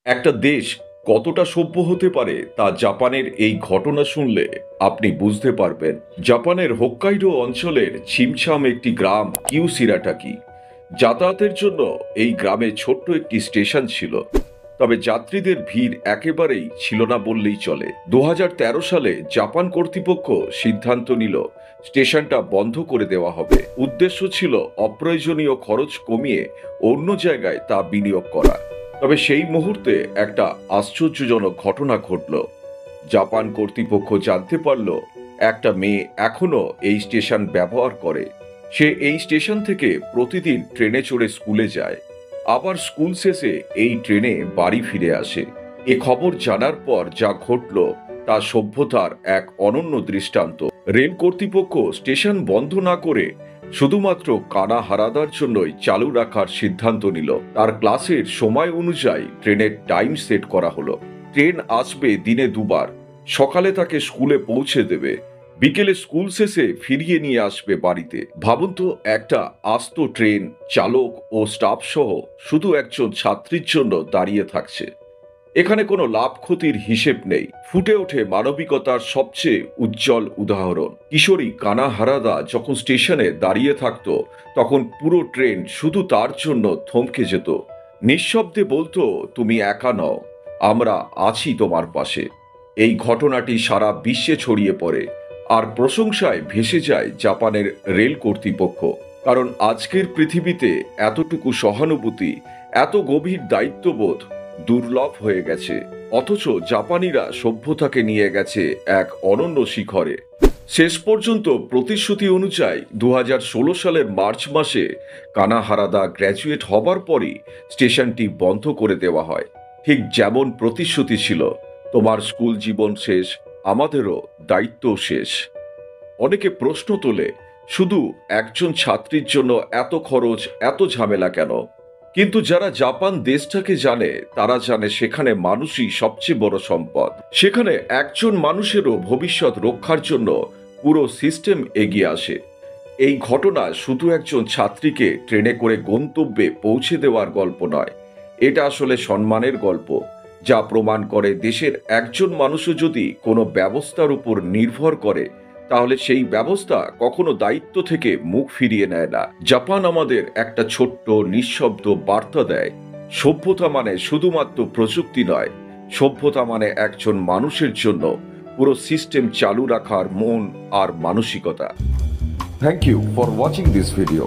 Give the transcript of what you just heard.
একটা দেশ কতটা সভ্য হতে পারে তা জাপানের এই ঘটনা শুনলে আপনি বুঝতে পারবেন। জাপানের হোক্কাইডো অঞ্চলের ছিমছাম একটি গ্রাম কিউসিরাটাকি। যাতায়াতের জন্য এই গ্রামে ছোট্ট একটি স্টেশন ছিল, তবে যাত্রীদের ভিড় একেবারেই ছিল না বললেই চলে। 2013 সালে জাপান কর্তৃপক্ষ সিদ্ধান্ত নিল স্টেশনটা বন্ধ করে দেওয়া হবে। উদ্দেশ্য ছিল অপ্রয়োজনীয় খরচ কমিয়ে অন্য জায়গায় তা বিনিয়োগ করা। তবে সেই মুহূর্তে একটা আশ্চর্যজনক ঘটনা ঘটল। জাপান কর্তৃপক্ষ জানতে পারল একটা মেয়ে এখনো এই স্টেশন ব্যবহার করে। সে এই স্টেশন থেকে প্রতিদিন ট্রেনে চড়ে স্কুলে যায়, আবার স্কুল শেষে এই ট্রেনে বাড়ি ফিরে আসে। এ খবর জানার পর যা ঘটল তা সভ্যতার এক অনন্য দৃষ্টান্ত। রেল কর্তৃপক্ষ স্টেশন বন্ধ না করে শুধুমাত্র কানা হারাদার জন্যই চালু রাখার সিদ্ধান্ত নিল। তার ক্লাসের সময় অনুযায়ী ট্রেনের টাইম সেট করা হলো। ট্রেন আসবে দিনে দুবার, সকালে তাকে স্কুলে পৌঁছে দেবে, বিকেলে স্কুল শেষে ফিরিয়ে নিয়ে আসবে বাড়িতে। ভাবুন তো, একটা আস্ত ট্রেন চালক ও স্টাফ সহ শুধু একজন ছাত্রীর জন্য দাঁড়িয়ে থাকছে। এখানে কোনো লাভ ক্ষতির হিসেব নেই। ফুটে ওঠে মানবিকতার সবচেয়ে উজ্জ্বল উদাহরণ। কিশোরী কানা হারাদা যখন স্টেশনে দাঁড়িয়ে থাকতো, তখন পুরো ট্রেন শুধু তার জন্য থমকে যেত। নিঃশব্দে বলতো, তুমি একা নও, আমরা আছি তোমার পাশে। এই ঘটনাটি সারা বিশ্বে ছড়িয়ে পড়ে, আর প্রশংসায় ভেসে যায় জাপানের রেল কর্তৃপক্ষ। কারণ আজকের পৃথিবীতে এতটুকু সহানুভূতি, এত গভীর দায়িত্ববোধ দুর্লভ হয়ে গেছে। অথচ জাপানিরা সভ্যতাকে নিয়ে গেছে এক অনন্য শিখরে। শেষ পর্যন্ত প্রতিশ্রুতি অনুযায়ী 2016 সালের মার্চ মাসে কানা হারাদা গ্র্যাজুয়েট হবার পরই স্টেশনটি বন্ধ করে দেওয়া হয়। ঠিক যেমন প্রতিশ্রুতি ছিল, তোমার স্কুল জীবন শেষ, আমাদেরও দায়িত্ব শেষ। অনেকে প্রশ্ন তোলে, শুধু একজন ছাত্রীর জন্য এত খরচ, এত ঝামেলা কেন? কিন্তু যারা জাপান দেশটাকে জানে তারা জানে সেখানে মানুষই সবচেয়ে বড় সম্পদ। সেখানে একজন মানুষেরও ভবিষ্যৎ রক্ষার জন্য পুরো সিস্টেম এগিয়ে আসে। এই ঘটনা শুধু একজন ছাত্রীকে ট্রেনে করে গন্তব্যে পৌঁছে দেওয়ার গল্প নয়, এটা আসলে সম্মানের গল্প, যা প্রমাণ করে দেশের একজন মানুষও যদি কোনো ব্যবস্থার উপর নির্ভর করে, তাহলে সেই ব্যবস্থা কখনো দায়িত্ব থেকে মুখ ফিরিয়ে নেয় না। জাপান আমাদের একটা ছোট্ট নিঃশব্দ বার্তা দেয়, সভ্যতা মানে শুধুমাত্র প্রযুক্তি নয়, সভ্যতা মানে একজন মানুষের জন্য পুরো সিস্টেম চালু রাখার মন আর মানসিকতা। Thank you for watching this video.